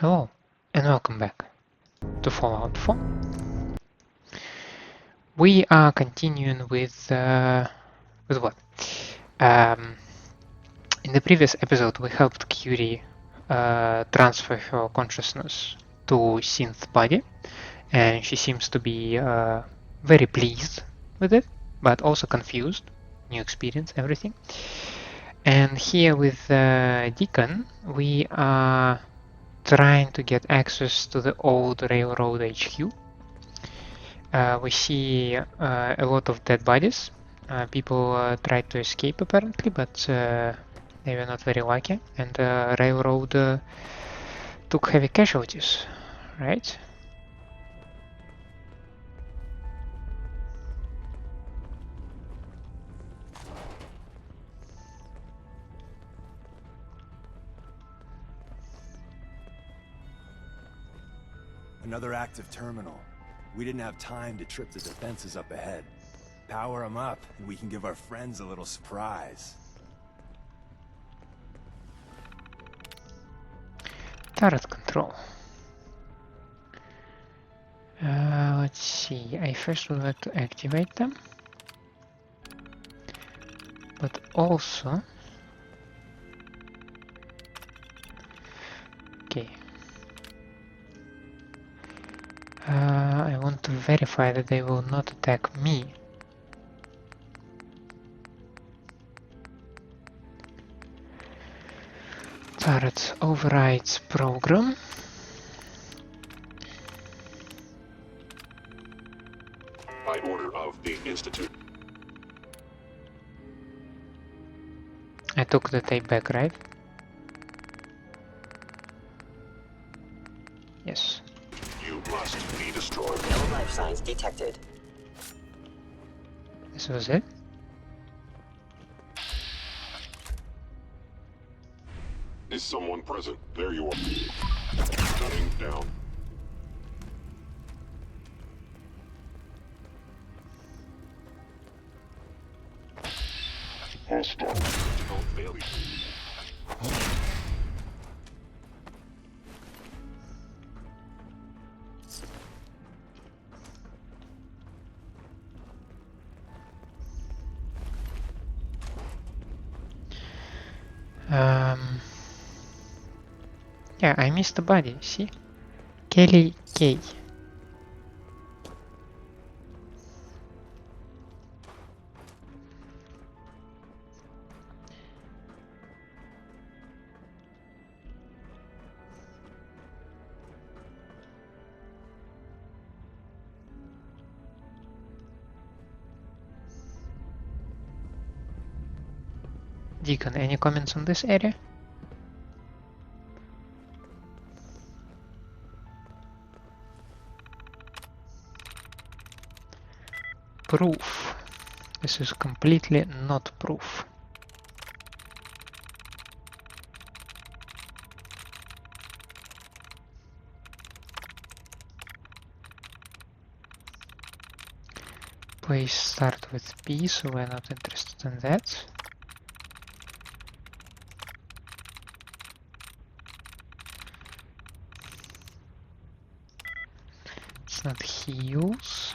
Hello and welcome back to Fallout 4. We are continuing with what? In the previous episode we helped Curie transfer her consciousness to synth body, and she seems to be very pleased with it, but also confused. New experience, everything. And here with Deacon we are trying to get access to the old Railroad HQ. We see a lot of dead bodies. People tried to escape apparently, but they were not very lucky, and the railroad took heavy casualties, right? Another active terminal. We didn't have time to trip the defenses up ahead. Power them up, and we can give our friends a little surprise. Turret control. Let's see, I first would like to activate them, but also... Okay. I want to verify that they will not attack me. Turret overrides program. By order of the Institute. I took the tape back, right? Yes. You must be destroyed. No life signs detected. This was it? Is someone present? There you are. Shutting down. Hostile. Critical failure. Yeah, I missed the body, see? Kelly K. Deacon, any comments on this area? Proof. This is completely not proof. Please start with P, so we're not interested in that. It's not heals.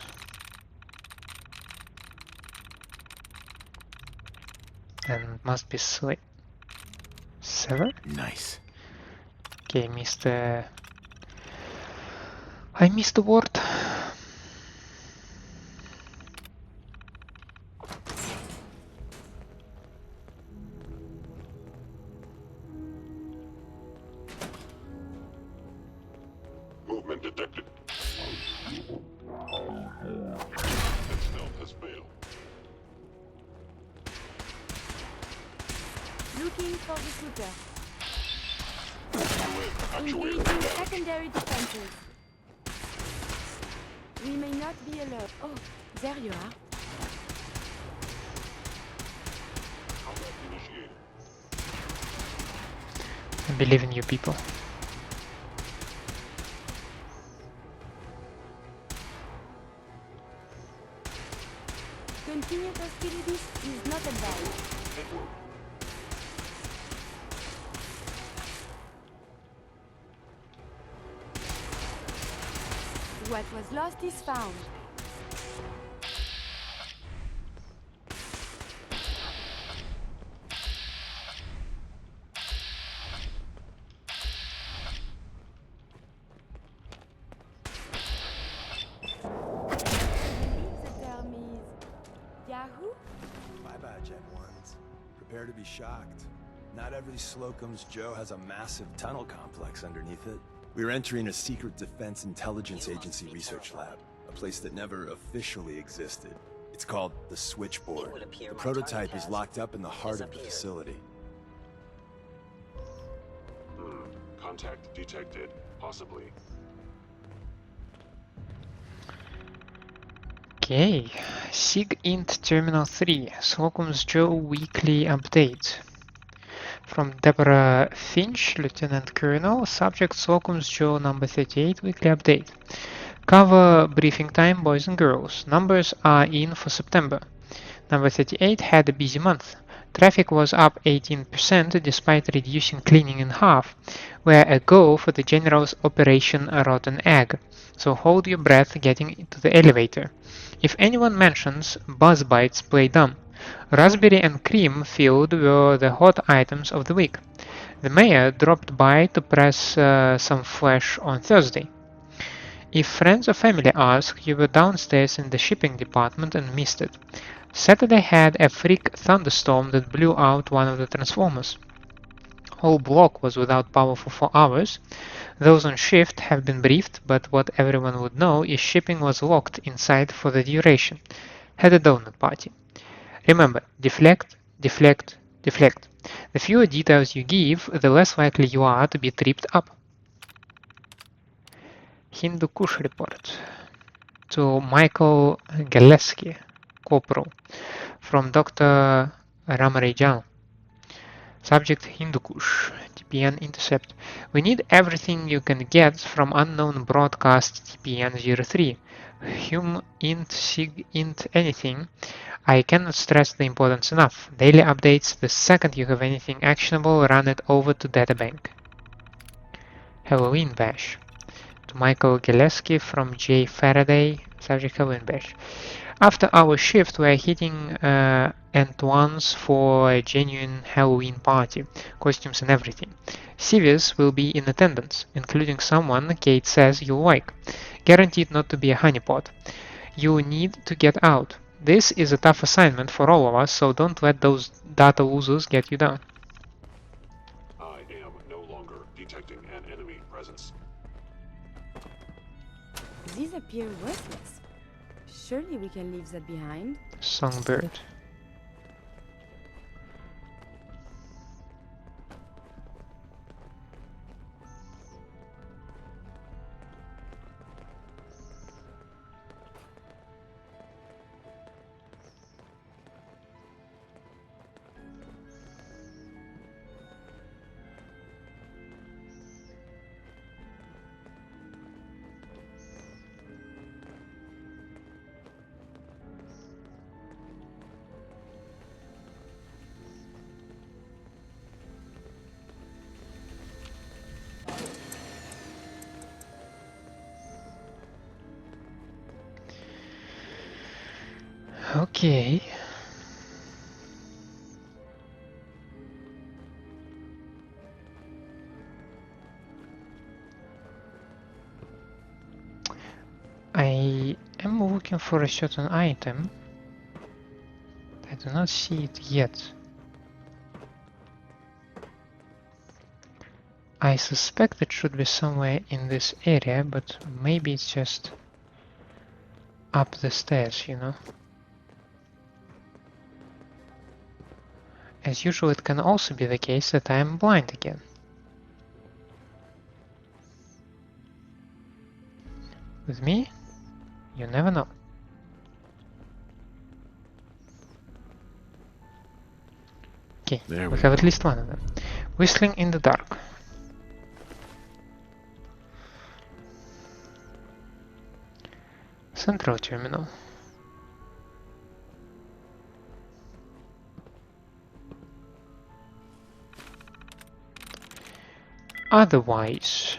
Then it must be sever. Nice. Okay, I missed the word. Movement detected. And stealth has failed. Looking for the shooter. Actuator Engaging damaged. secondary defenses. We may not be alone. Oh, there you are. Combat initiated. I believe in you people. Continued hostilities is not advised. What was lost is found. Yahoo? Bye-bye, Gen 1s. Prepare to be shocked. Not every Slocum's Joe has a massive tunnel complex underneath it. We're entering a secret Defense Intelligence Agency research lab, a place that never officially existed. It's called the Switchboard. The prototype is locked up in the heart of the facility. Contact detected. Possibly. Okay, SigInt Terminal 3, Slocum's Joe Weekly Update. From Deborah Finch, Lieutenant Colonel, subject Slocum's Joe number 38 Weekly Update. Cover briefing time, boys and girls. Numbers are in for September. Number 38 had a busy month. Traffic was up 18% despite reducing cleaning in half. We're a go for the General's Operation Rotten Egg, so hold your breath getting into the elevator. If anyone mentions Buzz Bites, play dumb. Raspberry and cream filled were the hot items of the week. The mayor dropped by to press some flesh on Thursday. If friends or family ask, you were downstairs in the shipping department and missed it. Saturday had a freak thunderstorm that blew out one of the transformers. Whole block was without power for 4 hours. Those on shift have been briefed, but what everyone would know is shipping was locked inside for the duration. Had a donut party. Remember, deflect, deflect, deflect. The fewer details you give, the less likely you are to be tripped up. Hindu Kush report to Michael Gillespie, Corporal, from Dr. Ramarajan. Subject Hindu Kush, TPN intercept. We need everything you can get from unknown broadcast TPN 03. Hum int, sig int, anything. I cannot stress the importance enough. Daily updates. The second you have anything actionable, run it over to databank. Halloween bash. To Michael Gillespie from J. Faraday. Subject Halloween bash. After our shift, we are hitting Antoine's for a genuine Halloween party, costumes and everything. Sirius will be in attendance, including someone Kate says you'll like. Guaranteed not to be a honeypot. You need to get out. This is a tough assignment for all of us, so don't let those data losers get you down. I am no longer detecting an enemy presence. These appear worthless. Surely we can leave that behind. Songbird. Okay. I am looking for a certain item. I do not see it yet. I suspect it should be somewhere in this area, but maybe it's just up the stairs, you know. As usual, it can also be the case that I am blind again. With me, you never know. Okay, we have at least one of them. Whistling in the dark. Central terminal. Otherwise,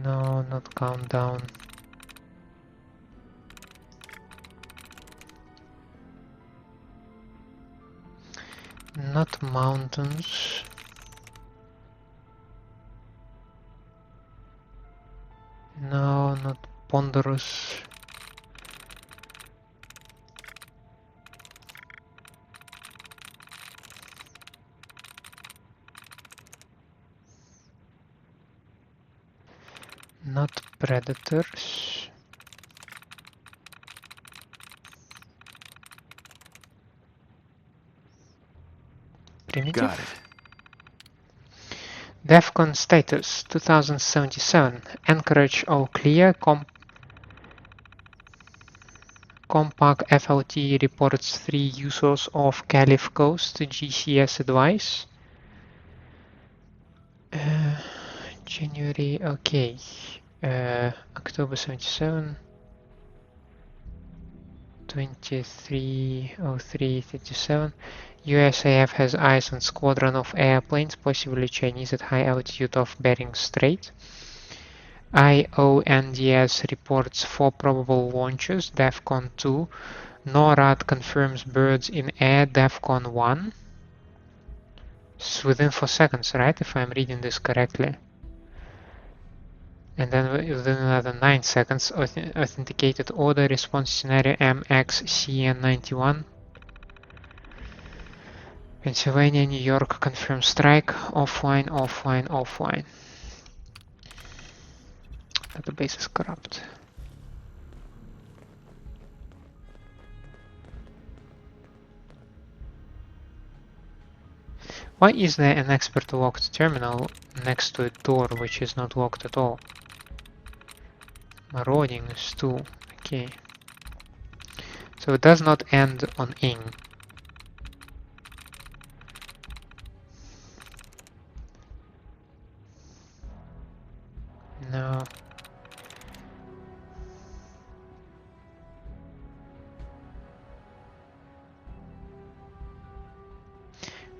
No, not countdown. Not mountains. No, not ponderous. Not predators. Primitive. Got it. DEFCON status 2077. Anchorage all clear. Compaq FLT reports 3 users off Caliph Coast. GCS advice. January, okay. October 77. 230337. USAF has eyes on squadron of airplanes, possibly Chinese, at high altitude off Bering Strait. IONDS reports 4 probable launches, DEFCON 2. NORAD confirms birds in air, DEFCON 1. It's within 4 seconds, right? If I'm reading this correctly. And then within another 9 seconds, authenticated order, response scenario MXCN91. Pennsylvania, New York, confirmed strike, offline, offline, offline. Database is corrupt. Why is there an expert locked terminal next to a door which is not locked at all? Marauding is 2. Okay. So it does not end on ing. No.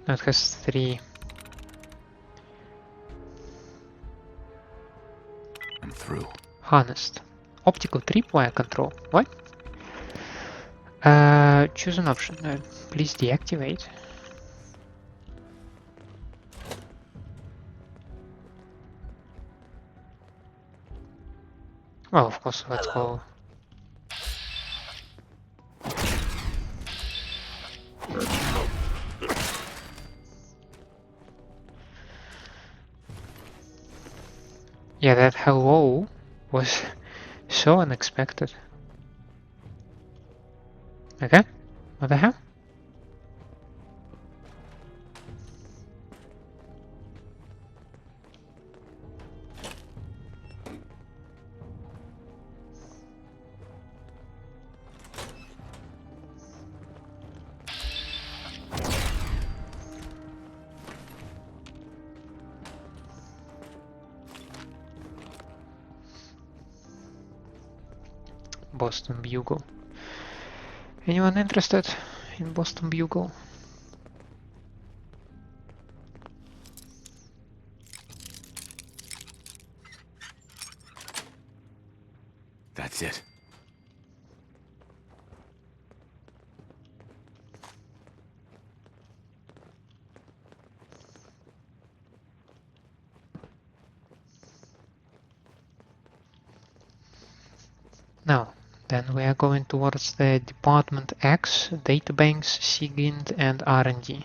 No, it has 3. I'm through. Harnessed. Optical tripwire control. What? Choose an option. Please deactivate. Well, of course, let's go. Yeah, that hello was so unexpected. Okay, what the hell? Boston Bugle. Anyone interested in Boston Bugle? That's it. Now, then we are going towards the Department X, Databanks, SigInt, and R&D.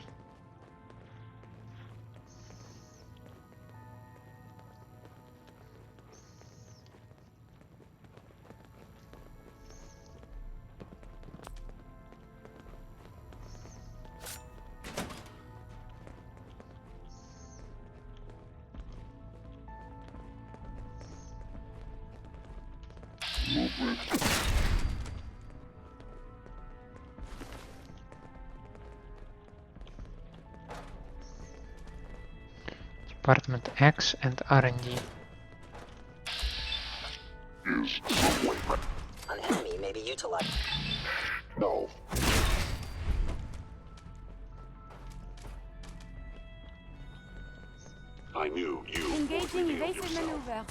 Department X and R&D. Is somewhere. An enemy may be utilized. No. I knew you would Engaging reveal evasive yourself. maneuver.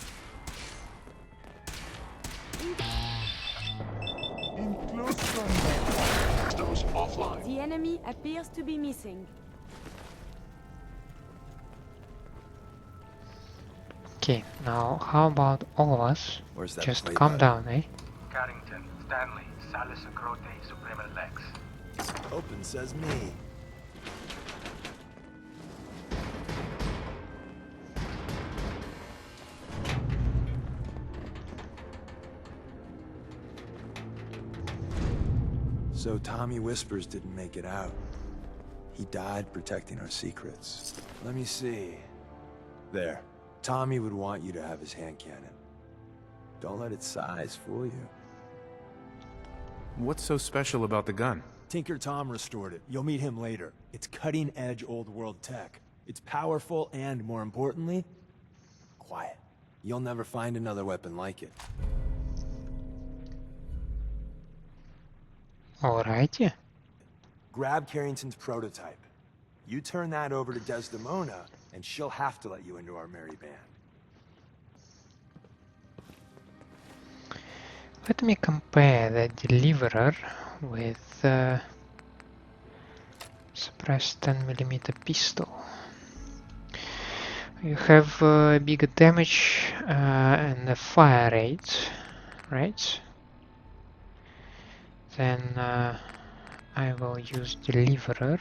Systems offline. The enemy appears to be missing. Okay, now how about all of us Where's that just play calm button? down, eh? Carrington, Stanley, Salus Acrote, Suprema Lex. Open says me. So Tommy Whispers didn't make it out. He died protecting our secrets. Let me see. There. Tommy would want you to have his hand cannon. Don't let its size fool you. What's so special about the gun? Tinker Tom restored it. You'll meet him later. It's cutting-edge old-world tech. It's powerful and, more importantly, quiet. You'll never find another weapon like it. Alrighty. Grab Carrington's prototype. You turn that over to Desdemona, and she'll have to let you into our merry band. Let me compare the Deliverer with suppressed 10mm pistol. You have bigger damage and a fire rate, right? Then I will use Deliverer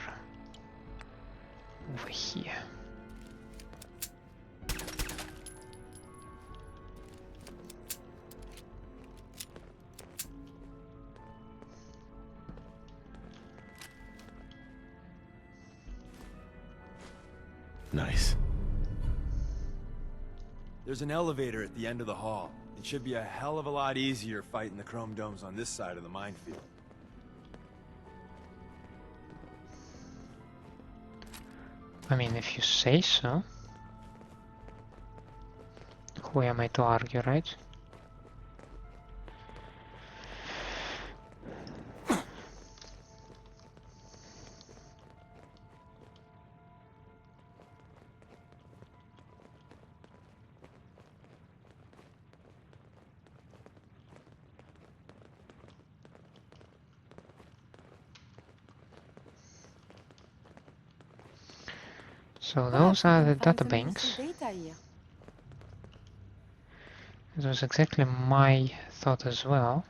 over here. Nice. There's an elevator at the end of the hall. It should be a hell of a lot easier fighting the chrome domes on this side of the minefield. I mean, if you say so. Who am I to argue, right? So those are the data banks. Data here. It was exactly my thought as well.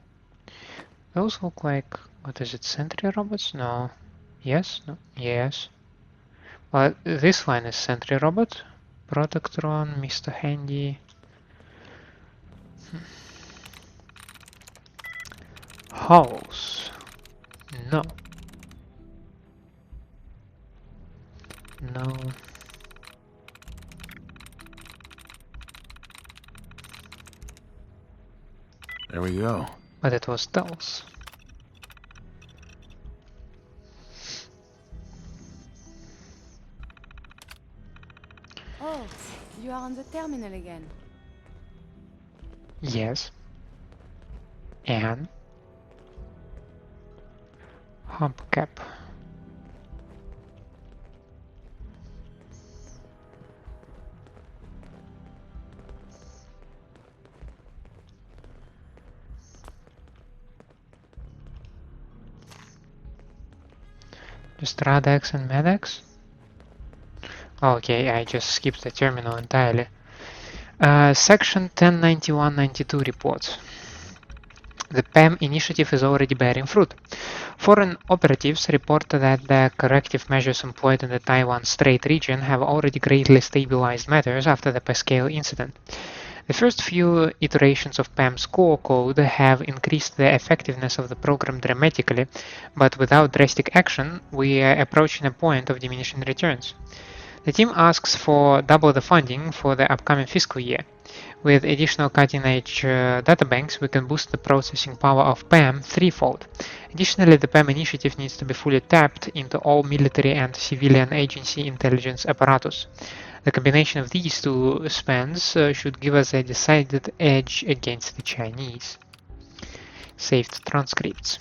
Those look like, what is it, sentry robots? No. Yes? No. Yes. Well, this line is sentry robot. Protectron, Mr. Handy. Holes. No. No. There we go. But it was Dells. Oh, you are on the terminal again. Yes. And hubcap. Just Radex and Medex? Okay, I just skipped the terminal entirely. Section 1091-92 reports. The PAM initiative is already bearing fruit. Foreign operatives report that the corrective measures employed in the Taiwan Strait region have already greatly stabilized matters after the Pascal incident. The first few iterations of PAM's core code have increased the effectiveness of the program dramatically, but without drastic action, we are approaching a point of diminishing returns. The team asks for double the funding for the upcoming fiscal year. With additional cutting-edge databanks, we can boost the processing power of PAM threefold. Additionally, the PAM initiative needs to be fully tapped into all military and civilian agency intelligence apparatus. The combination of these two spans should give us a decided edge against the Chinese. Saved transcripts.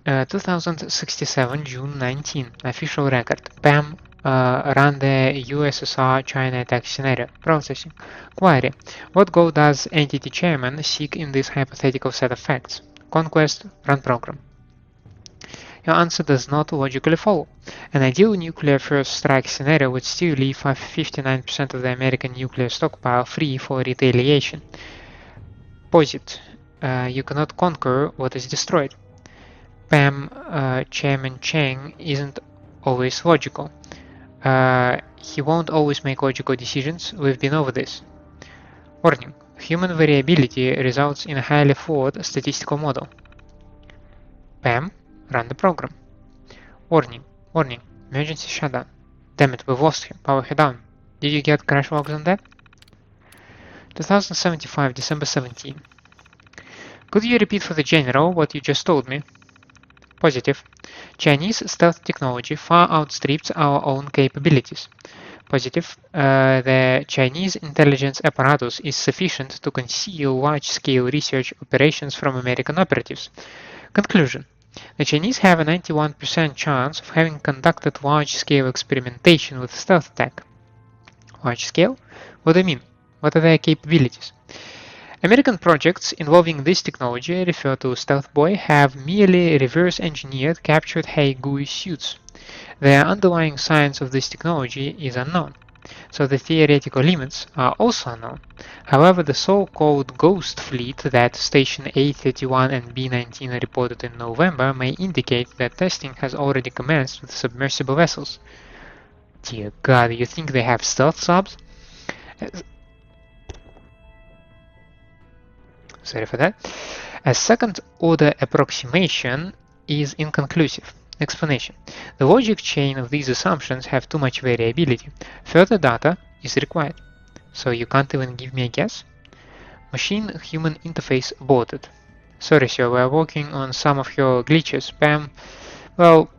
2067, June 19. Official record. PAM Run the USSR-China attack scenario. Processing. Query. What goal does entity chairman seek in this hypothetical set of facts? Conquest. Run program. Your answer does not logically follow. An ideal nuclear first strike scenario would still leave 59% of the American nuclear stockpile free for retaliation. Posit. You cannot conquer what is destroyed. Pam, Chairman Chang isn't always logical. He won't always make logical decisions. We've been over this. Warning. Human variability results in a highly flawed statistical model. Pam, run the program. Warning. Warning. Emergency shutdown. Damn it, we've lost him. Power her down. Did you get crash logs on that? 2075, December 17. Could you repeat for the general what you just told me? Positive. Chinese stealth technology far outstrips our own capabilities. Positive. The Chinese intelligence apparatus is sufficient to conceal large-scale research operations from American operatives. Conclusion. The Chinese have a 91% chance of having conducted large-scale experimentation with stealth attack. Large-scale? What do you mean? What are their capabilities? American projects involving this technology, referred to Stealth Boy, have merely reverse-engineered captured Haigui suits. The underlying science of this technology is unknown, so the theoretical limits are also unknown. However, the so-called Ghost Fleet that Station A31 and B19 reported in November may indicate that testing has already commenced with submersible vessels. Dear God, you think they have stealth subs? Sorry for that. A second-order approximation is inconclusive. Explanation. The logic chain of these assumptions have too much variability. Further data is required. So you can't even give me a guess? Machine-human interface aborted. Sorry, sir, we're working on some of your glitches. Pam, well,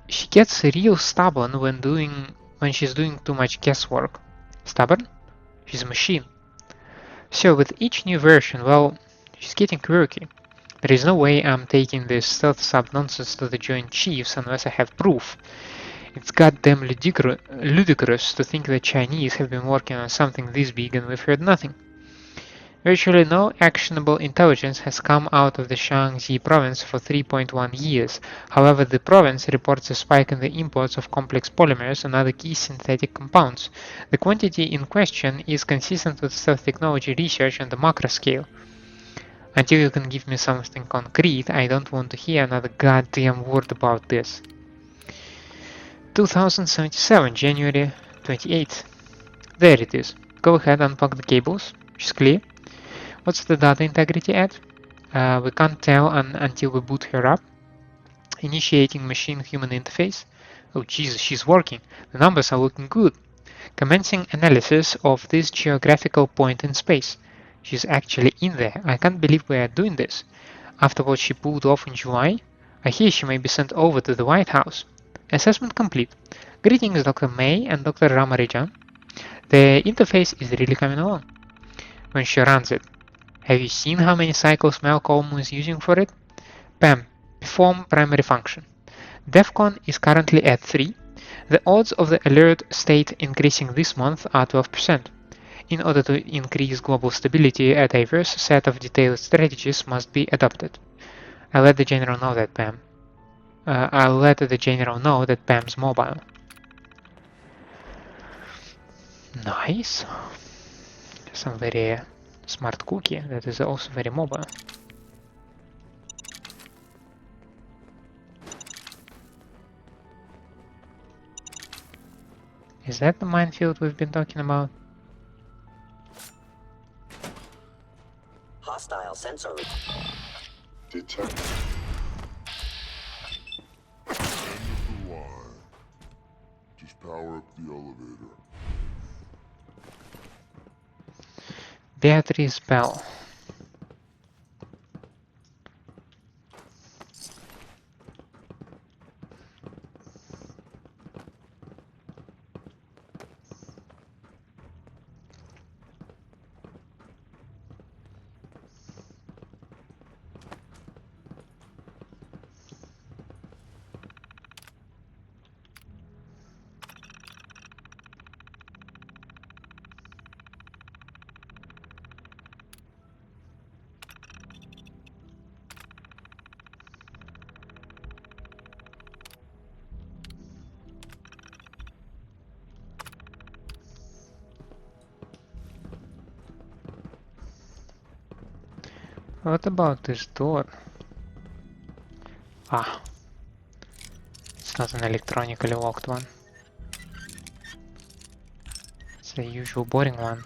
she gets real stubborn when she's doing too much guesswork. Stubborn? She's a machine. So with each new version, well, she's getting quirky. There is no way I'm taking this stealth sub nonsense to the Joint Chiefs unless I have proof. It's goddamn ludicrous to think the Chinese have been working on something this big and we've heard nothing. Virtually no actionable intelligence has come out of the Shaanxi province for 3.1 years. However, the province reports a spike in the imports of complex polymers and other key synthetic compounds. The quantity in question is consistent with stealth technology research on the macro scale. Until you can give me something concrete, I don't want to hear another goddamn word about this. 2077, January 28th. There it is. Go ahead, unplug the cables. She's clear. What's the data integrity at? We can't tell until we boot her up. Initiating machine-human interface. Oh Jesus, she's working. The numbers are looking good. Commencing analysis of this geographical point in space. She's actually in there. I can't believe we are doing this. After what she pulled off in July, I hear she may be sent over to the White House. Assessment complete. Greetings, Dr. May and Dr. Ramarijan. The interface is really coming along. When she runs it. Have you seen how many cycles Malcolm is using for it? Pam, perform primary function. DEFCON is currently at 3. The odds of the alert state increasing this month are 12%. In order to increase global stability, a diverse set of detailed strategies must be adopted. I'll let the general know that Pam's mobile. Nice. Some very smart cookie that is also very mobile. Is that the minefield we've been talking about? Hostile sensor. Detect. Just power up the elevator. Beatrice Bell. What about this door? Ah, it's not an electronically locked one. It's the usual boring one.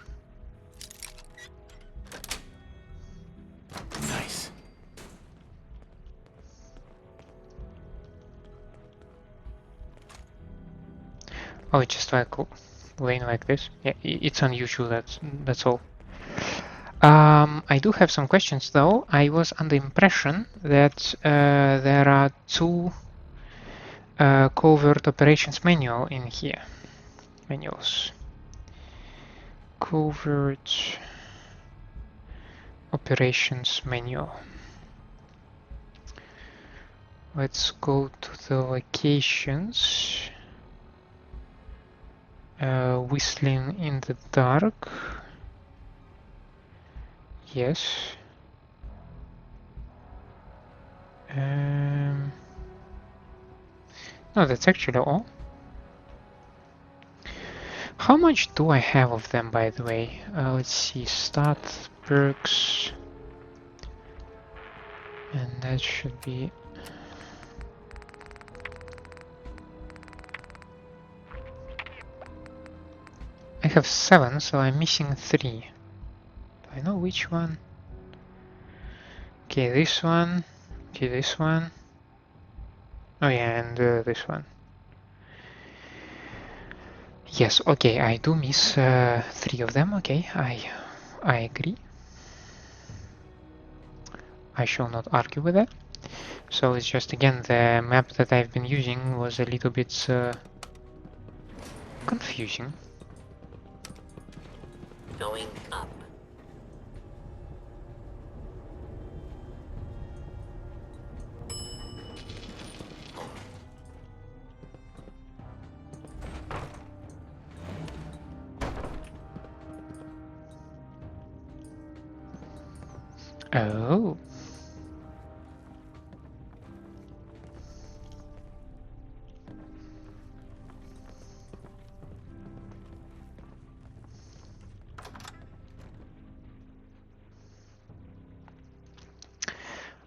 Nice. Oh, it's just like laying like this. Yeah, it's unusual. That's all. I do have some questions though. I was under the impression that there are two Covert Operations Manual in here. Manuals. Covert Operations Manual. Let's go to the locations. Whistling in the dark. Yes. No, that's actually all. How much do I have of them, by the way? Let's see, stat, perks, and that should be... I have 7, so I'm missing 3. Do I know which one? Okay, this one. Okay, this one. Oh yeah, and this one. Yes, okay, I do miss 3 of them. Okay, I agree. I shall not argue with that. So it's just, again, the map that I've been using was a little bit confusing. Going up. Oh.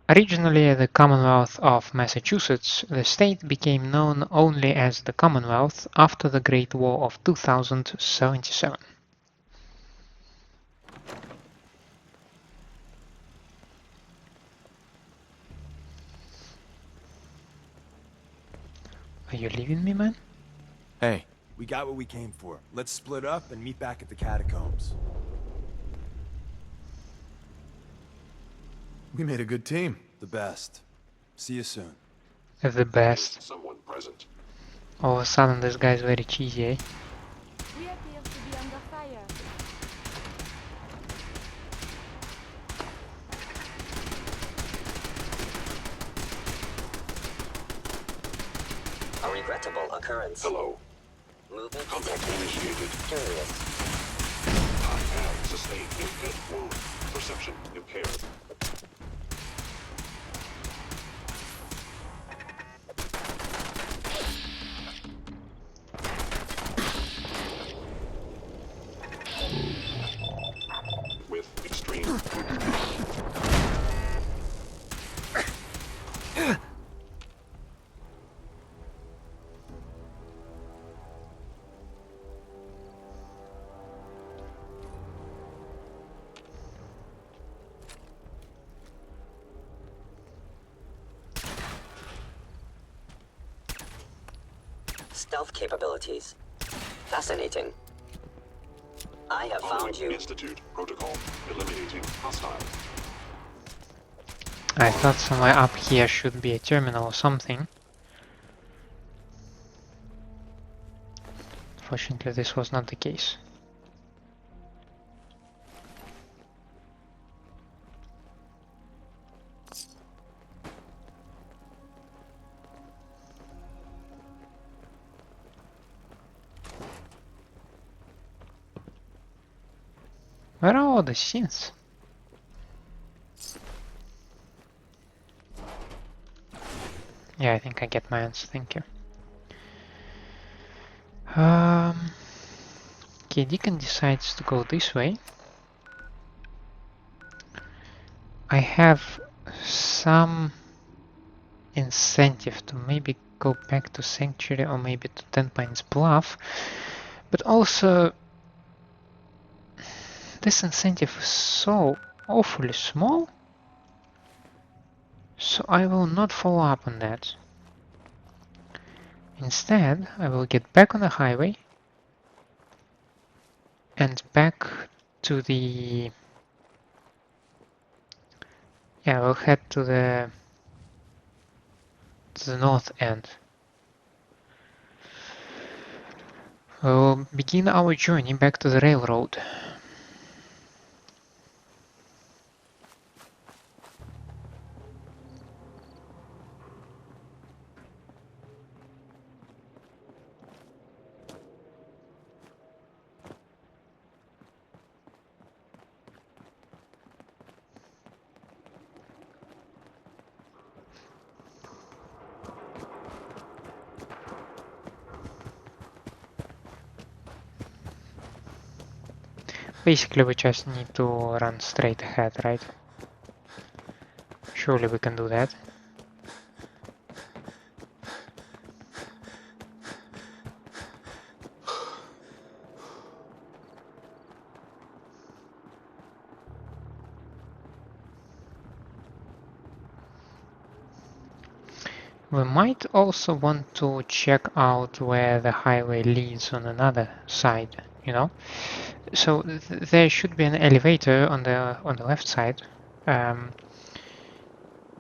Originally the Commonwealth of Massachusetts, the state became known only as the Commonwealth after the Great War of 2077. Are you leaving me, man? Hey, We got what we came for. Let's split up and meet back at the catacombs. we made a good team. The best. See you soon. The best. Someone present. All of a sudden this guy's very cheesy, eh? We appear to be under fire. A regrettable occurrence. Hello. Movement Contact detected. initiated. Curious. I have sustained a head wound. Perception impaired. With extreme. Stealth capabilities. Fascinating. I have found you. Institute protocol. Eliminating hostile. I thought somewhere up here should be a terminal or something. Fortunately, this was not the case. Where are all the synths? Yeah, I think I get my answer, thank you. Okay, Deacon decides to go this way. I have some incentive to maybe go back to Sanctuary or maybe to Ten Pines Bluff, but also this incentive is so awfully small, so I will not follow up on that. Instead, I will get back on the highway and back to the... Yeah, we'll head to the north end. We'll begin our journey back to the railroad. Basically, we just need to run straight ahead, right? Surely we can do that. We might also want to check out where the highway leads on another side, you know? So there should be an elevator on the left side,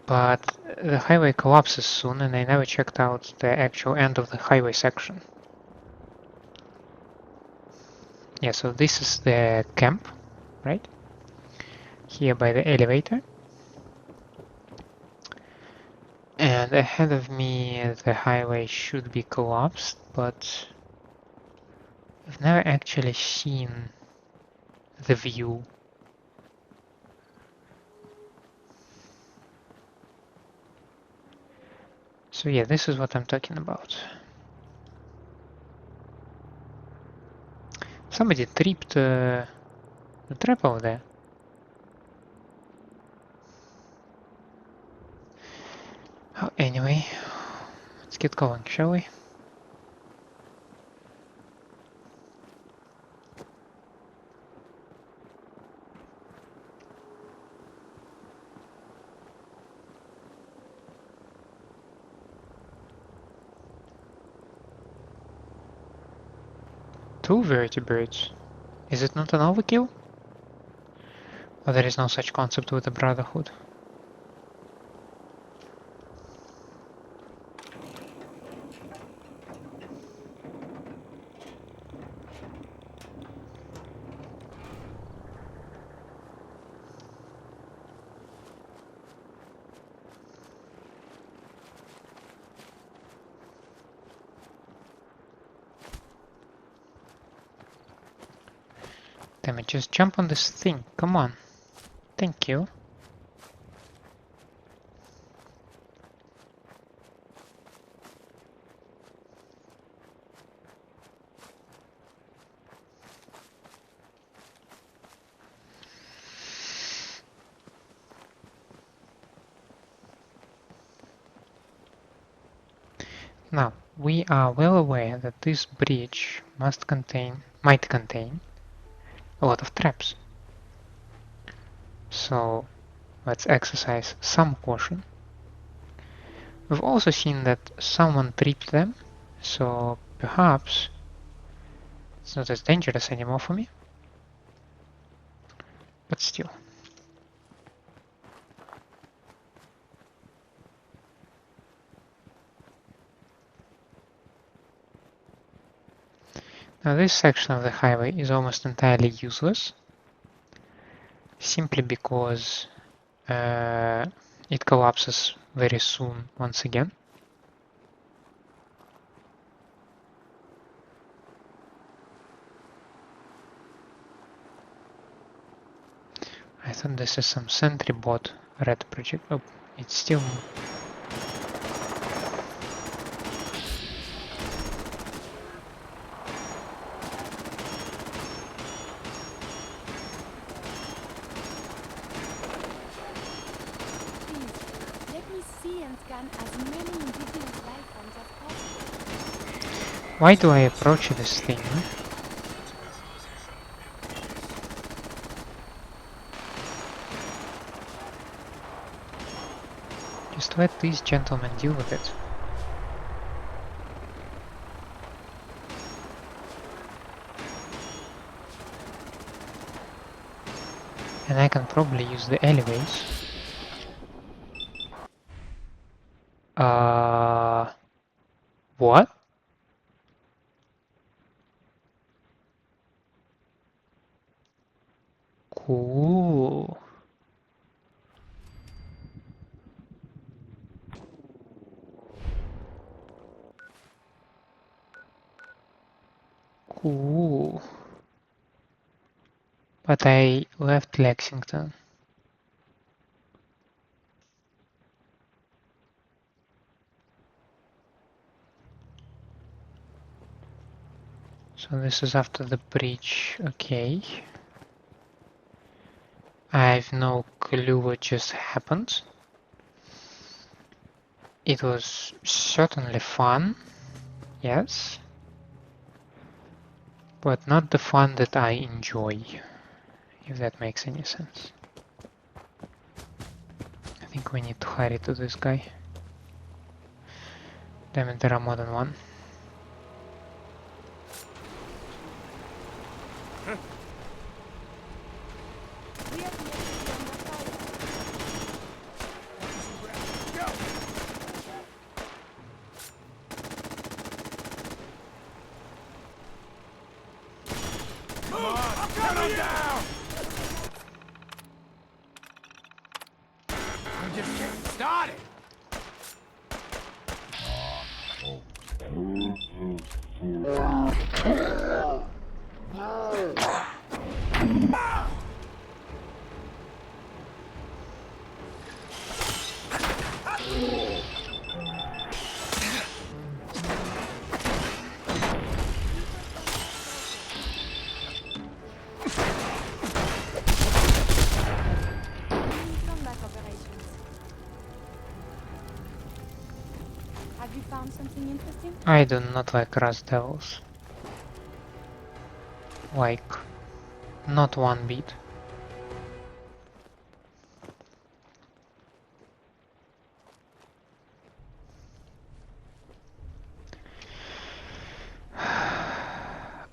but the highway collapses soon, and I never checked out the actual end of the highway section. Yeah, so this is the camp, right? Here by the elevator. And ahead of me the highway should be collapsed, but I've never actually seen the view. So yeah, this is what I'm talking about. Somebody tripped the trap over there. Oh, anyway, let's get going, shall we? Two vertebrates. Is it not an overkill? Or there is no such concept with the Brotherhood? Damn it, just jump on this thing, come on. Thank you. Now, we are well aware that this bridge might contain a lot of traps. So let's exercise some caution. We've also seen that someone tripped them, so perhaps it's not as dangerous anymore for me. But still. Now this section of the highway is almost entirely useless, simply because it collapses very soon once again. I thought this is some sentry bot red project. Oh, it's still... Why do I approach this thing? Just let these gentlemen deal with it. And I can probably use the alleyways. What? Cool. Cool. But I left Lexington. So this is after the breach, okay. I have no clue what just happened. It was certainly fun, yes. But not the fun that I enjoy, if that makes any sense. I think we need to hurry to this guy. Damn it, there are more than one. Covert Operations. Have you found something interesting? I do not like rust devils. Like, not one bit.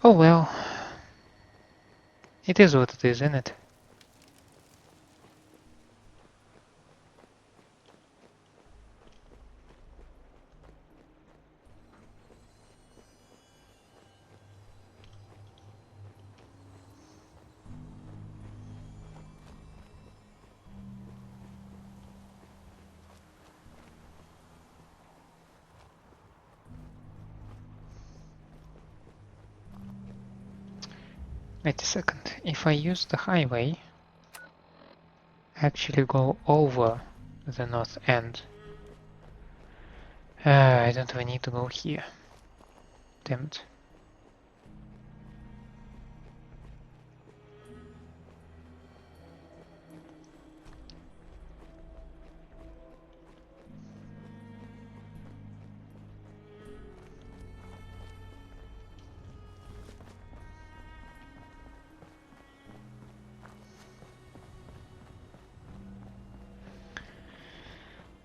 Oh well. It is what it is, isn't it? Wait a second. If I use the highway, actually go over the north end. I don't even need to go here. Damn it.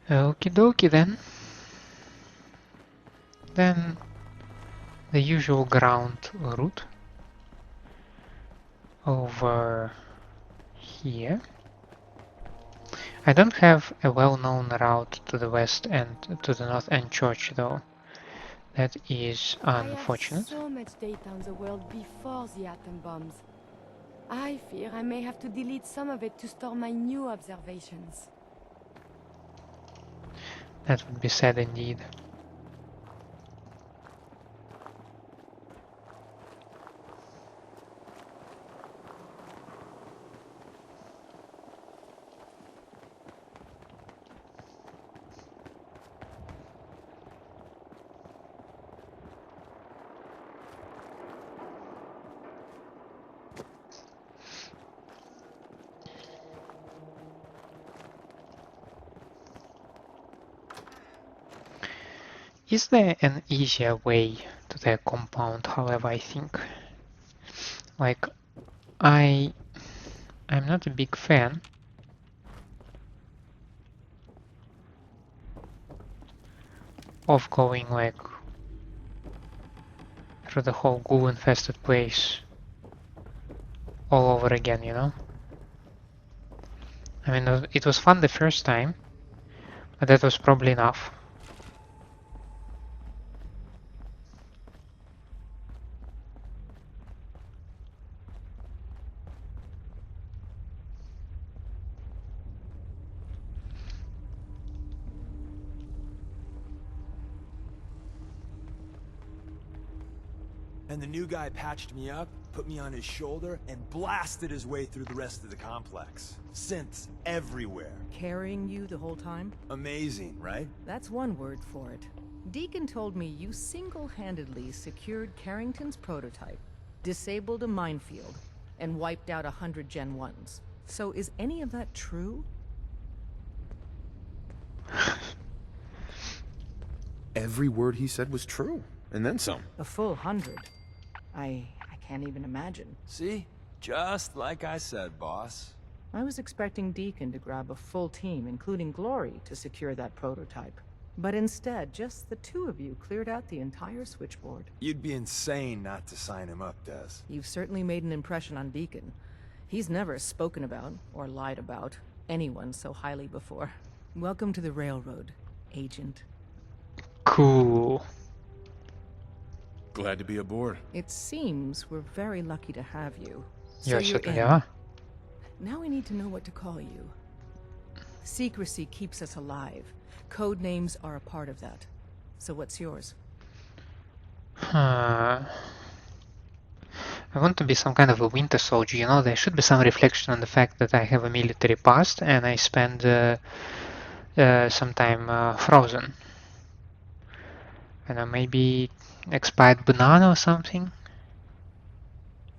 Okie dokie then. Then the usual ground route over here. I don't have a well-known route to the west and to the north end church though. That is unfortunate. I have so much data on the world before the atom bombs. I fear I may have to delete some of it to store my new observations. That would be sad indeed. Is there an easier way to the compound, however, I think? Like, I'm not a big fan of going like through the whole ghoul-infested place all over again, you know? I mean, it was fun the first time, but that was probably enough. And the new guy patched me up, put me on his shoulder, and blasted his way through the rest of the complex. Synths everywhere. Carrying you the whole time? Amazing, right? That's one word for it. Deacon told me you single-handedly secured Carrington's prototype, disabled a minefield, and wiped out 100 Gen 1s. So is any of that true? Every word he said was true, and then some. A full 100. I can't even imagine. See? Just like I said, boss. I was expecting Deacon to grab a full team, including Glory, to secure that prototype. But instead, just the two of you cleared out the entire switchboard. You'd be insane not to sign him up, Des. You've certainly made an impression on Deacon. He's never spoken about, or lied about, anyone so highly before. Welcome to the Railroad, Agent. Cool. Glad to be aboard. It seems we're very lucky to have you. So Yeah, you're certainly in. are. Now we need to know what to call you. Secrecy keeps us alive. Code names are a part of that. So what's yours? I want to be some kind of a winter soldier, you know, there should be some reflection on the fact that I have a military past and I spend some time frozen. And maybe expired banana or something?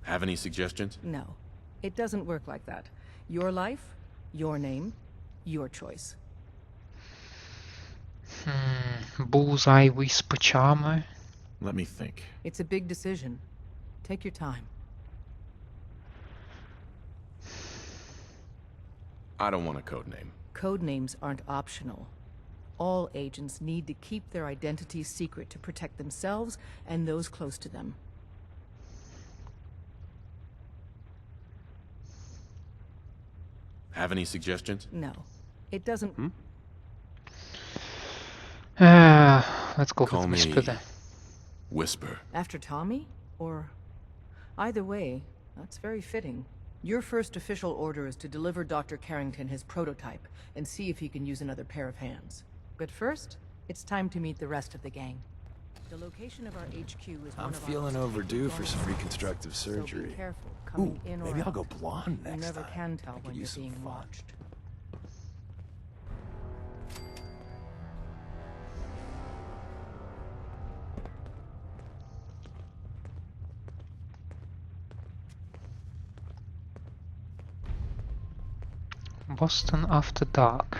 Have any suggestions? No. It doesn't work like that. Your life, your name, your choice. Bullseye Whisper Charmer. Let me think. It's a big decision. Take your time. I don't want a code name. Code names aren't optional. All agents need to keep their identities secret to protect themselves and those close to them. Have any suggestions? No. It doesn't... Let's go Call with me Whisper then. Whisper. After Tommy? Or... Either way, that's very fitting. Your first official order is to deliver Dr. Carrington his prototype and see if he can use another pair of hands. But first, it's time to meet the rest of the gang. The location of our HQ is I'm one of feeling our overdue for some reconstructive So be surgery. careful coming Ooh, in or maybe I'll out. go blonde You next never time. can tell I could when you're use some being fun. watched. Boston After Dark.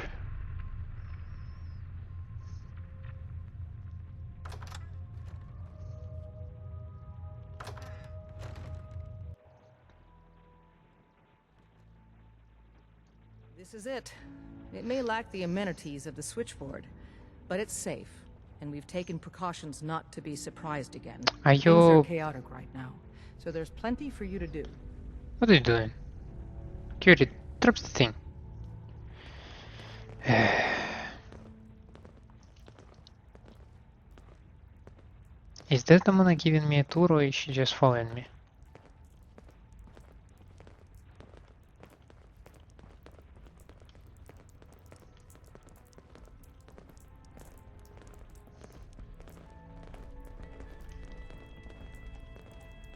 This is it. It may lack the amenities of the switchboard, but it's safe, and we've taken precautions not to be surprised again. Are Things are you... chaotic right now, so there's plenty for you to do. What are you doing? Curie, drop the thing. Is that the one giving me a tour or is she just following me?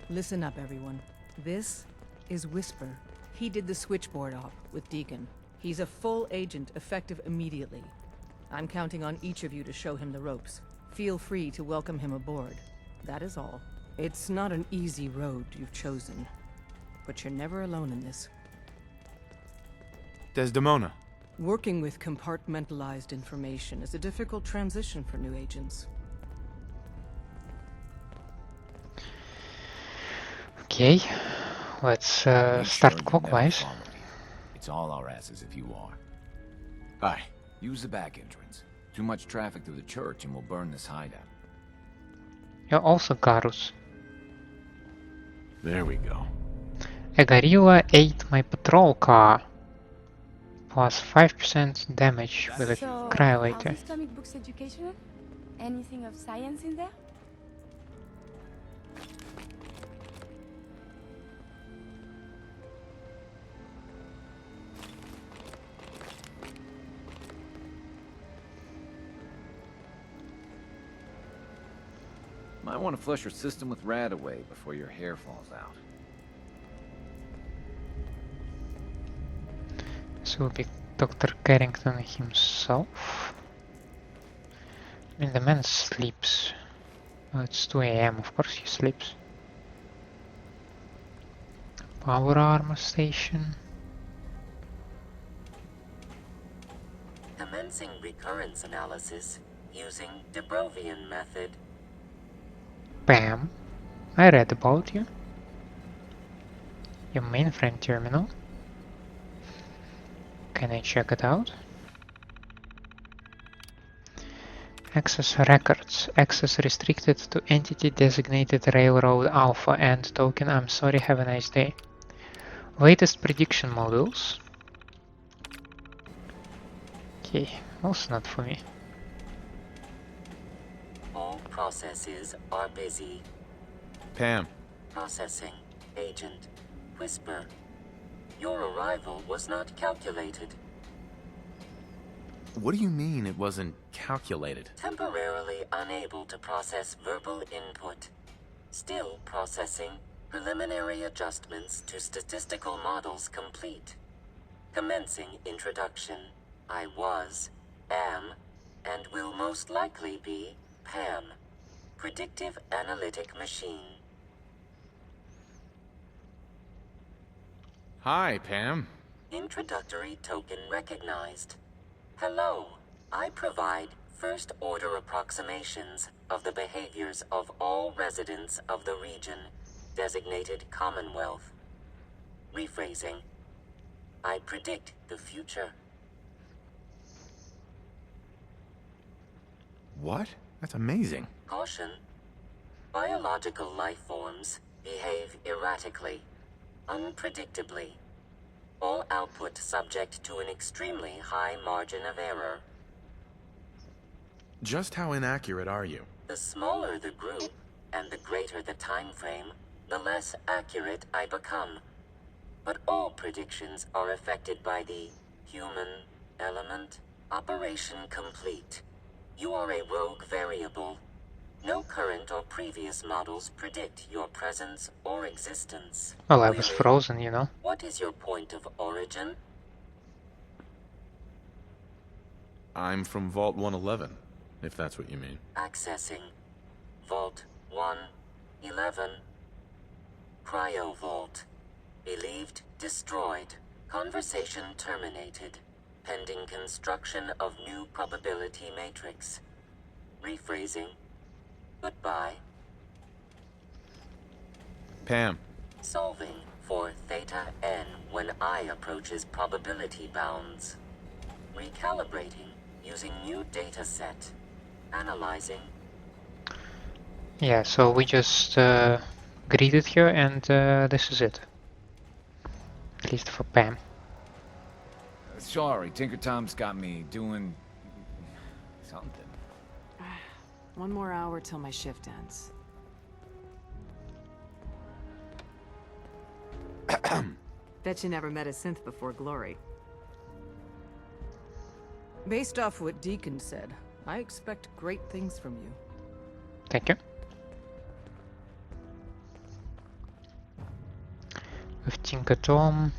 Listen up, everyone. This is Whisper. He did the switchboard op with Deacon. He's a full agent, effective immediately. I'm counting on each of you to show him the ropes. Feel free to welcome him aboard. That is all. It's not an easy road you've chosen, but you're never alone in this. Desdemona. Working with compartmentalized information is a difficult transition for new agents. Okay, let's Make start sure you never clockwise. follow me. It's all our asses if you are. Aye. Use the back entrance. Too much traffic through the church and we'll burn this hideout. You're also Garus. There we go. A gorilla ate my patrol car. Plus 5% damage with a So, are cryolator. these comic books educational? Anything of science in there? Might want to flush your system with Radaway before your hair falls out. This will be Dr. Carrington himself. I mean, the man sleeps. Oh, it's 2 AM, of course he sleeps. Power armor station. Commencing recurrence analysis using Dubrovian method. Bam. I read about you. Your mainframe terminal. Can I check it out? Access records. Access restricted to entity designated Railroad Alpha and token. I'm sorry, have a nice day. Latest prediction modules. Okay, also not for me. All processes are busy. Pam, Processing. Agent. Whisper. Your arrival was not calculated. what do you mean it wasn't calculated? Temporarily unable to process verbal input. Still processing. Preliminary adjustments to statistical models complete. Commencing introduction. I was, am, and will most likely be Pam. Predictive analytic machine. Hi, Pam. Introductory token recognized. Hello. I provide first-order approximations of the behaviors of all residents of the region, designated Commonwealth. Rephrasing. I predict the future. What? That's amazing. Caution. Biological life forms behave erratically, unpredictably. All output subject to an extremely high margin of error. Just how inaccurate are you? The smaller the group, and the greater the time frame, the less accurate I become. But all predictions are affected by the human element. Operation complete. You are a rogue variable. No current or previous models predict your presence or existence. Well, I was Query. frozen, you know. What is your point of origin? I'm from Vault 111, if that's what you mean. Accessing. Vault 111. Cryo Vault. Believed destroyed. Conversation terminated. Pending construction of new probability matrix. Rephrasing. Goodbye. Pam, Solving for theta n when I approaches probability bounds. Recalibrating using new data set. Analyzing. Yeah, so we just greeted her and this is it. At least for Pam. Sorry, Tinker Tom's got me doing... something. One more hour till my shift ends. Bet you never met a synth before Glory. Based off what Deacon said, I expect great things from you. Thank you. With Tinker Tom,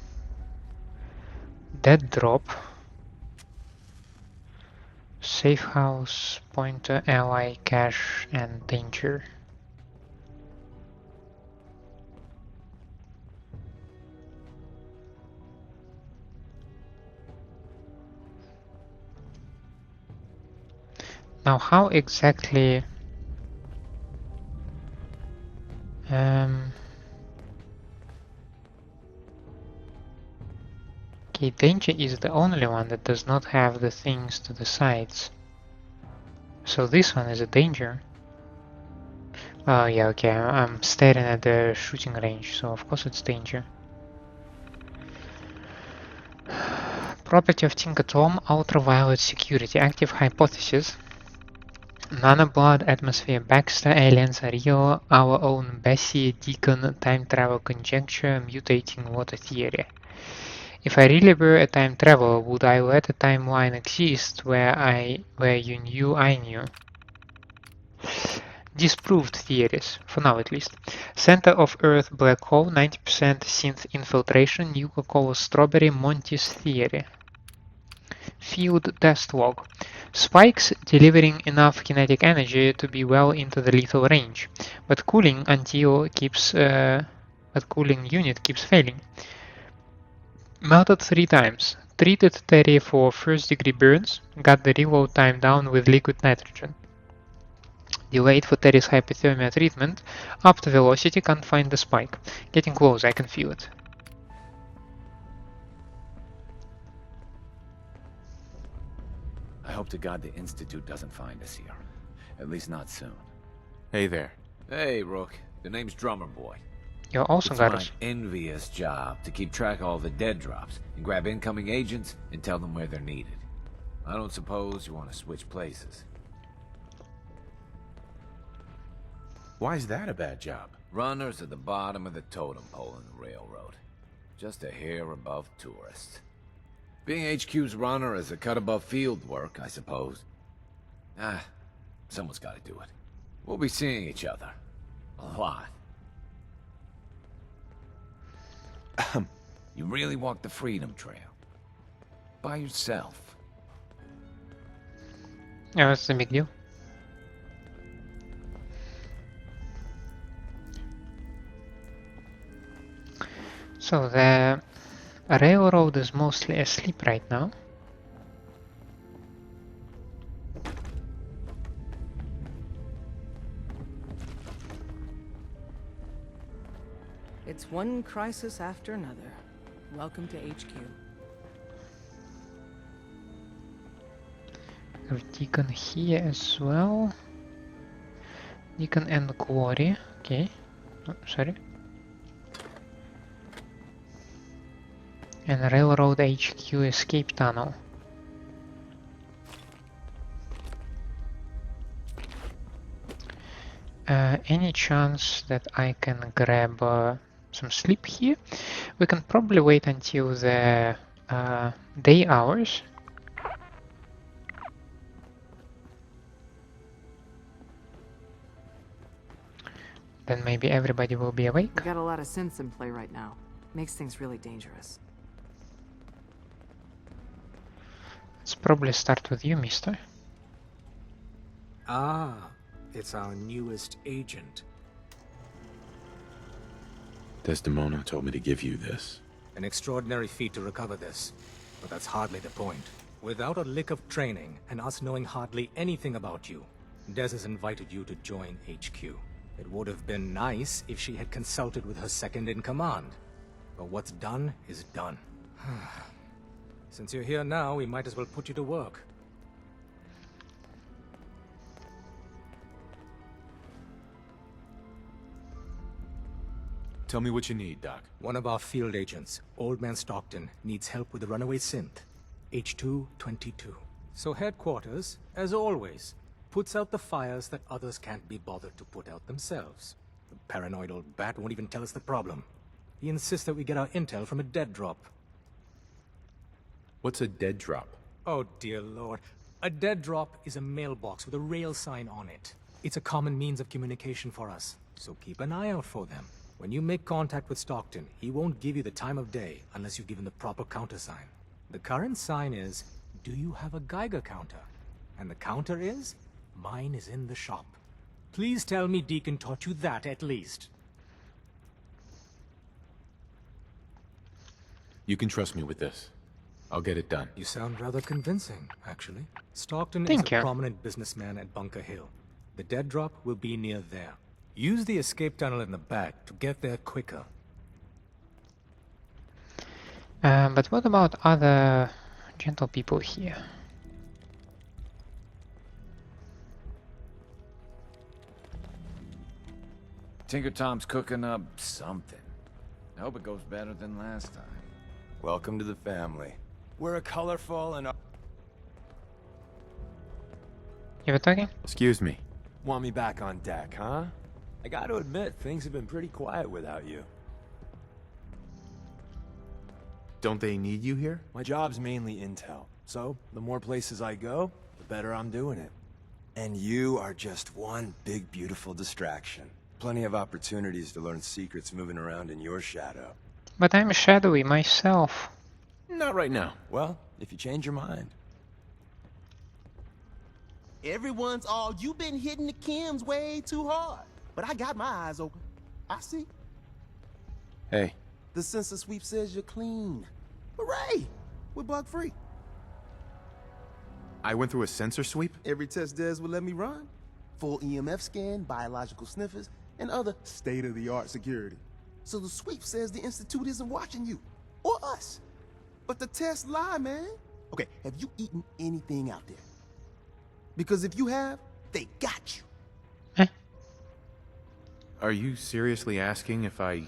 Dead Drop, Safe House, Pointer, Ally, Cache, and Danger. Now, how exactly Okay, danger is the only one that does not have the things to the sides. So this one is a danger. Oh yeah, okay, I'm staring at the shooting range, so of course it's danger. Property of Tinker Tom, ultraviolet security, active hypothesis. Nanoblood atmosphere, Baxter, aliens are real, our own Bessie, Deacon, time travel conjecture, mutating water theory. If I really were a time traveler, would I let a timeline exist where you knew I knew? Disproved theories, for now at least. Center of Earth black hole, 90% synth infiltration, Nuka-Cola strawberry, Monty's theory. Field test log. Spikes delivering enough kinetic energy to be well into the lethal range, but cooling unit keeps failing. Melted 3 times. Treated Terry for first degree burns, got the reload time down with liquid nitrogen. Delayed for Terry's hypothermia treatment, up to velocity, can't find the spike. Getting close, I can feel it. I hope to God the Institute doesn't find us here. At least not soon. Hey there. Hey, Rook. The name's Drummer Boy. You're also got us. It's my envious job to keep track of all the dead drops and grab incoming agents and tell them where they're needed. I don't suppose you want to switch places. Why is that a bad job? Runners at the bottom of the totem pole in the railroad. Just a hair above tourists. Being HQ's runner is a cut above field work, I suppose. Someone's got to do it. We'll be seeing each other. A lot. You really walked the Freedom Trail. By yourself. Yeah, that's a big deal. So the railroad is mostly asleep right now. It's one crisis after another. Welcome to HQ. Have Deacon here as well. Deacon and Glory. Okay. Oh, sorry. And Railroad HQ escape tunnel. Any chance that I can grab some sleep here? We can probably wait until the day hours. Then maybe everybody will be awake. We got a lot of synths in play right now. Makes things really dangerous. Let's probably start with you, mister. Ah, it's our newest agent. Desdemona told me to give you this. An extraordinary feat to recover this. But that's hardly the point. Without a lick of training, and us knowing hardly anything about you, Des has invited you to join HQ. It would have been nice if she had consulted with her second-in-command. But what's done is done. Since you're here now, we might as well put you to work. Tell me what you need, Doc. One of our field agents, Old Man Stockton, needs help with the runaway synth. H222. So headquarters, as always, puts out the fires that others can't be bothered to put out themselves. The paranoid old bat won't even tell us the problem. He insists that we get our intel from a dead drop. What's a dead drop? Oh dear lord. A dead drop is a mailbox with a rail sign on it. It's a common means of communication for us, so keep an eye out for them. When you make contact with Stockton, he won't give you the time of day unless you've given the proper countersign. The current sign is, do you have a Geiger counter? And the counter is, mine is in the shop. Please tell me Deacon taught you that at least. You can trust me with this. I'll get it done. You sound rather convincing, actually. Stockton Thank is you. a prominent businessman at Bunker Hill. The dead drop will be near there. Use the escape tunnel in the back to get there quicker. But what about other gentle people here? Tinker Tom's cooking up something. I hope it goes better than last time. Welcome to the family. We're a colorful and... You were talking? Excuse me. Want me back on deck, huh? I gotta admit, things have been pretty quiet without you. Don't they need you here? My job's mainly intel, so the more places I go, the better I'm doing it. And you are just one big, beautiful distraction. Plenty of opportunities to learn secrets moving around in your shadow. But I'm shadowy myself. Not right now. Well, if you change your mind. Everyone's all, you've been hitting the chems way too hard. But I got my eyes open. I see. Hey. The sensor sweep says you're clean. Hooray! We're bug-free. I went through a sensor sweep? Every test Des would let me run. Full EMF scan, biological sniffers, and other state-of-the-art security. So the sweep says the Institute isn't watching you. Or us. But the tests lie, man. Okay, have you eaten anything out there? Because if you have, they got you. Are you seriously asking if I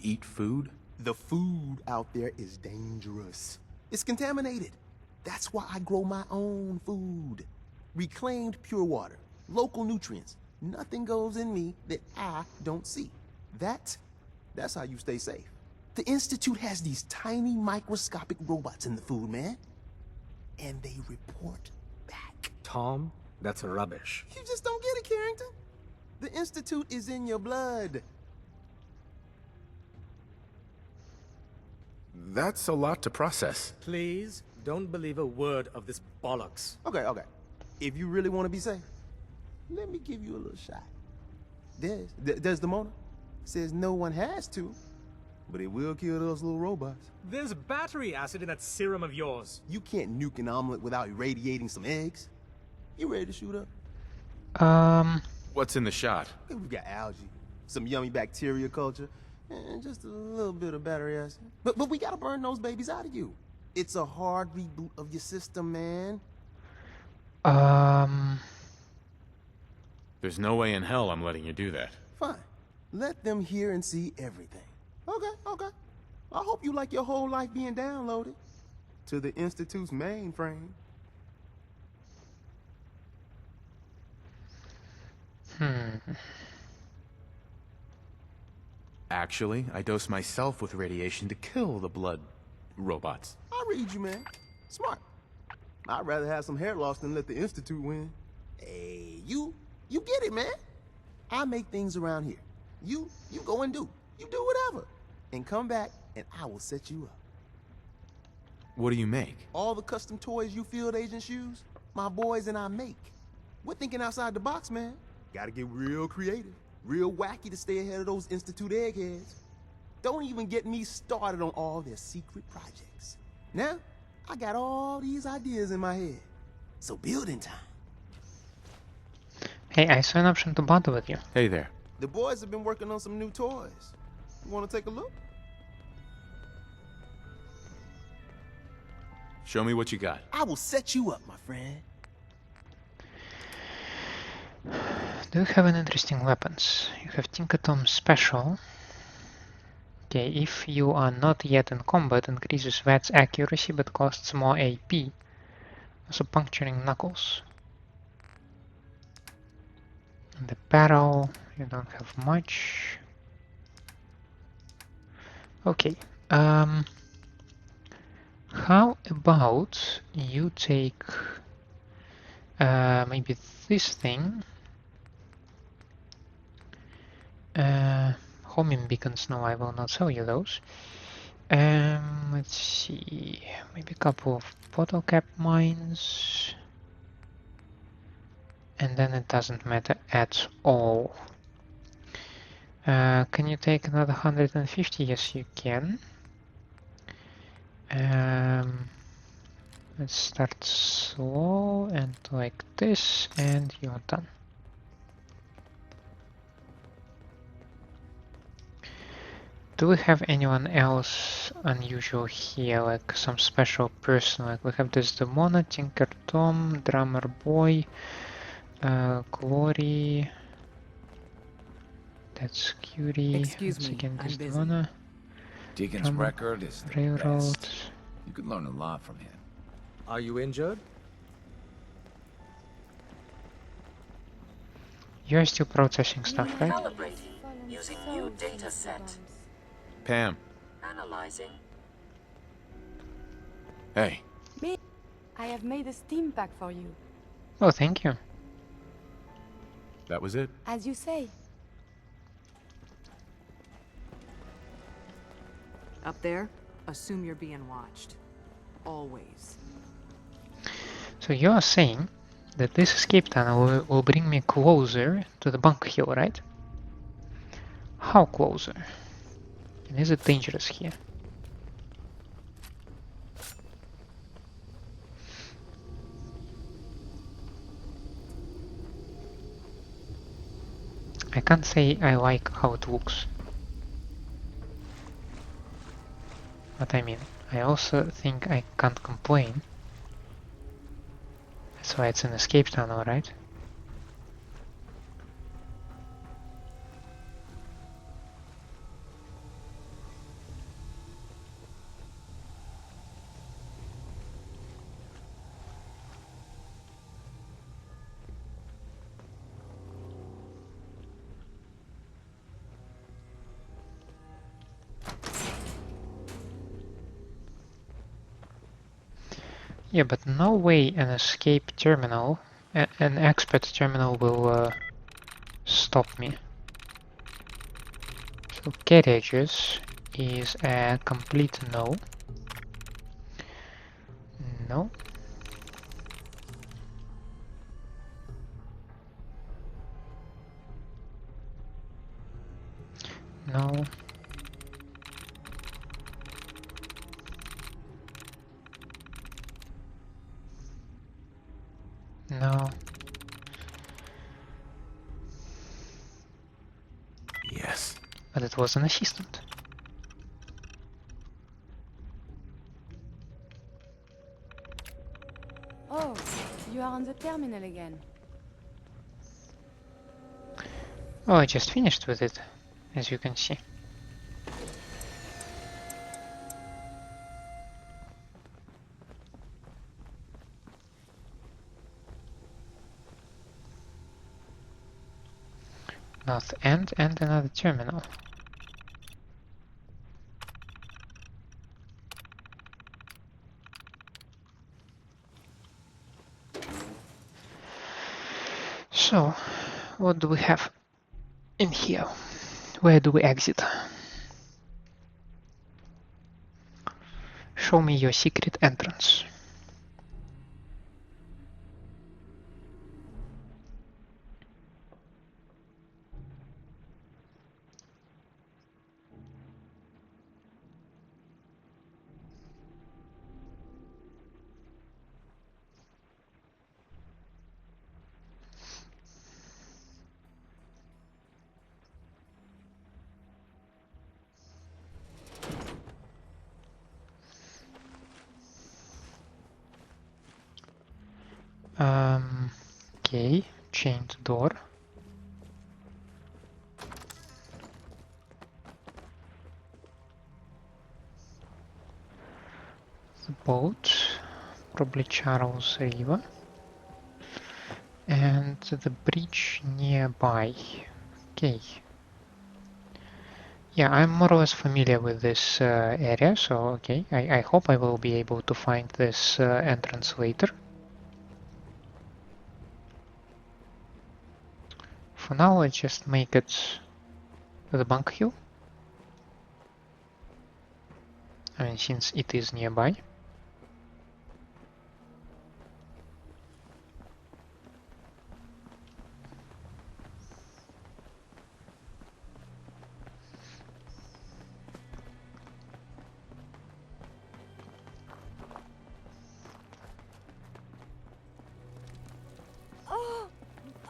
eat food? The food out there is dangerous. It's contaminated. That's why I grow my own food. Reclaimed pure water, local nutrients. Nothing goes in me that I don't see. That's how you stay safe. The Institute has these tiny microscopic robots in the food, man. And they report back. Tom, that's rubbish. You just don't get it, Carrington. The Institute is in your blood. That's a lot to process. Please, don't believe a word of this bollocks. Okay. If you really want to be safe, let me give you a little shot. Desdemona says no one has to, but it will kill those little robots. There's battery acid in that serum of yours. You can't nuke an omelet without irradiating some eggs. You ready to shoot up? What's in the shot? We've got algae, some yummy bacteria culture, and just a little bit of battery acid. But we gotta burn those babies out of you. It's a hard reboot of your system, man. There's no way in hell I'm letting you do that. Fine. Let them hear and see everything. Okay. I hope you like your whole life being downloaded to the Institute's mainframe. Actually, I dose myself with radiation to kill the blood robots. I read you, man. Smart. I'd rather have some hair loss than let the Institute win. Hey, you get it, man. I make things around here. You go and do. You do whatever. And come back, and I will set you up. What do you make? All the custom toys you field agents use, my boys and I make. We're thinking outside the box, man. Gotta get real creative, real wacky to stay ahead of those Institute eggheads. Don't even get me started on all their secret projects. Now, I got all these ideas in my head. So building time. Hey, I saw an option to bother with you. Hey there. The boys have been working on some new toys. You wanna take a look? Show me what you got. I will set you up, my friend. Do you have any interesting weapons? You have Tinker Tom Special. Okay, if you are not yet in combat, increases VAT's accuracy but costs more AP. Also puncturing knuckles. And the barrel, you don't have much. Okay, how about you take maybe this thing? Homing beacons, no, I will not sell you those. Let's see, maybe a couple of bottle cap mines. And then it doesn't matter at all. Can you take another 150? Yes, you can. Let's start slow and like this, and you're done. do we have anyone else unusual here, like some special person? Like we have Desdemona, Tinker Tom, Drummer Boy, Glory. That's Cutie. Excuse Once me, again, I'm busy. Desdemona. Deacon's record is the Railroad. best. You could learn a lot from him. Are you injured? You're still processing stuff, right? Calibrating using new data set. Pam. Analyzing. Hey. Me, I have made a steam pack for you. Oh, thank you. That was it? As you say. Up there, assume you're being watched. Always. So you are saying that this escape tunnel will bring me closer to the bunker hill, right? How closer? And is it dangerous here? I can't say I like how it looks. But I mean, I also think I can't complain. That's why it's an escape tunnel, right? Yeah, but no way an escape terminal, an expert terminal will stop me. So carriages is a complete no. No. No. No. Yes. But it was an assistant. Oh, you are on the terminal again. Oh, I just finished with it, as you can see. North end and another terminal. So, what do we have in here? Where do we exit? Show me your secret entrance. Okay, chained door. The boat, probably Charles River. And the bridge nearby. Okay. Yeah, I'm more or less familiar with this area, so okay, I hope I will be able to find this entrance later. For now, let's just make it to the bunker hill. I mean, since it is nearby.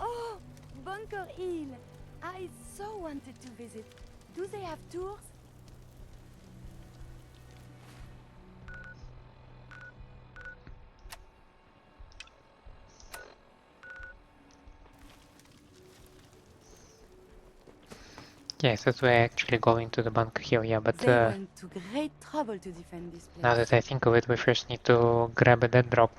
Oh, Bunker Hill. I so wanted to visit. Do they have tours? Yes, that we're actually going to the bunker hill, yeah, but They went to great trouble to defend this place. now that I think of it, we first need to grab a dead drop.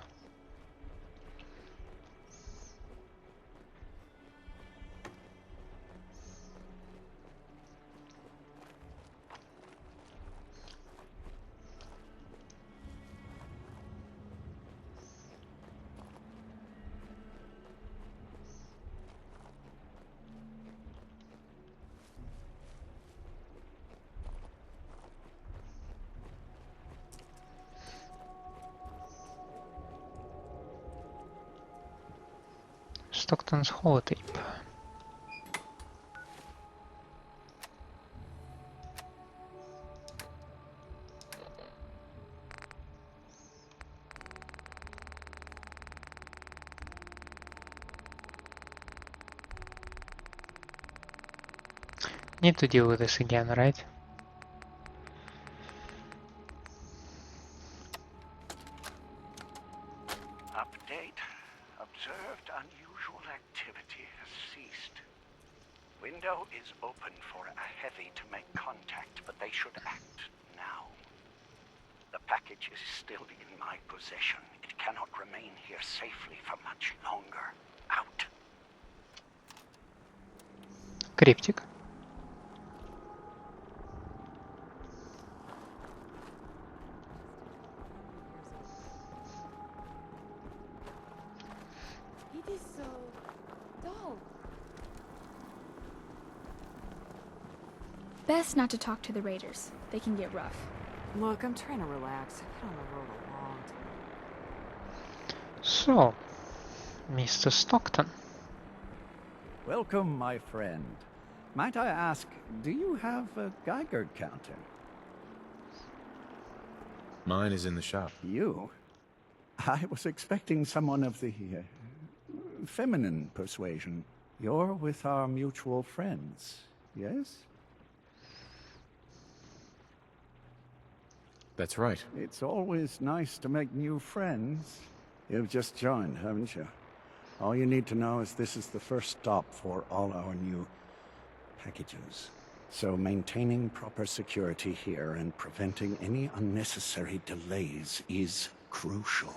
Stockton's holotape. Need to deal with this again, right? Update. Observed unusual activity has ceased. Window is open for a heavy to make contact, but they should act now. The package is still in my possession. It cannot remain here safely for much longer. Out. Cryptic. It is so dull. Best not to talk to the raiders. They can get rough. Look, I'm trying to relax. I've been on the road a long time. So, Mr. Stockton. Welcome, my friend. Might I ask, do you have a Geiger counter? Mine is in the shop. You? I was expecting someone of the feminine persuasion. You're with our mutual friends, yes? That's right. It's always nice to make new friends. You've just joined, haven't you? All you need to know is this is the first stop for all our new packages. So maintaining proper security here and preventing any unnecessary delays is crucial.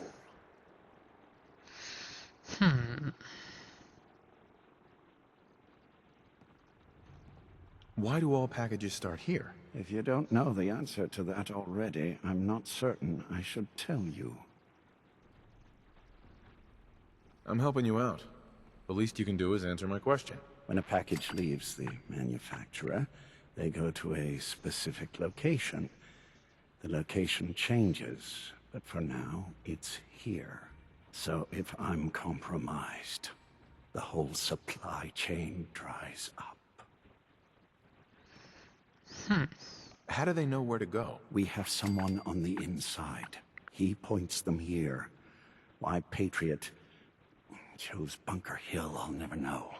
Why do all packages start here? If you don't know the answer to that already, I'm not certain I should tell you. I'm helping you out. The least you can do is answer my question. When a package leaves the manufacturer, they go to a specific location. The location changes, but for now, it's here. So if I'm compromised, the whole supply chain dries up. How do they know where to go? We have someone on the inside. He points them here. Why Patriot chose Bunker Hill, I'll never know.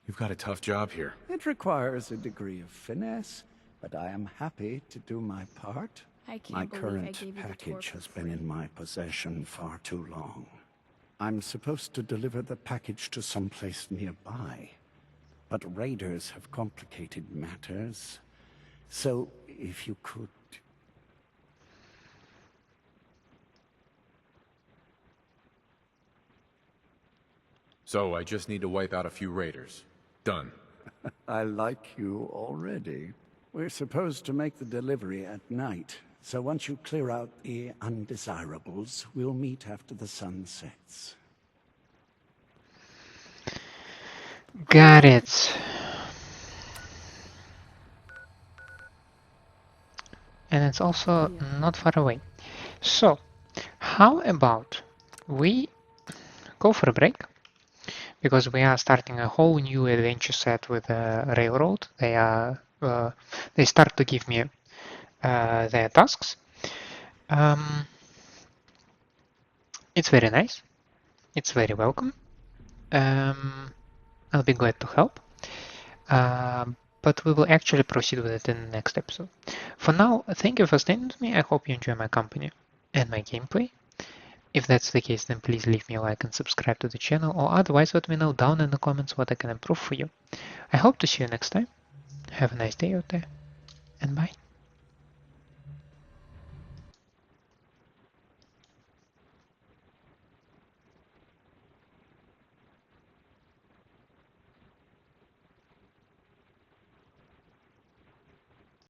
You've got a tough job here. It requires a degree of finesse, but I am happy to do my part. I can't My believe I current gave you the tour package for has been in my possession far too long. I'm supposed to deliver the package to someplace nearby, but raiders have complicated matters. So, if you could... So I just need to wipe out a few raiders. Done. I like you already. We're supposed to make the delivery at night, so once you clear out the undesirables, we'll meet after the sun sets. Got it. And it's also not far away. So, how about we go for a break? Because we are starting a whole new adventure set with Railroad. They start to give me their tasks. It's very nice. It's very welcome. I'll be glad to help. But we will actually proceed with it in the next episode. For now, thank you for staying with me. I hope you enjoy my company and my gameplay. If that's the case, then please leave me a like and subscribe to the channel, or otherwise let me know down in the comments what I can improve for you. I hope to see you next time. Have a nice day out there, and bye.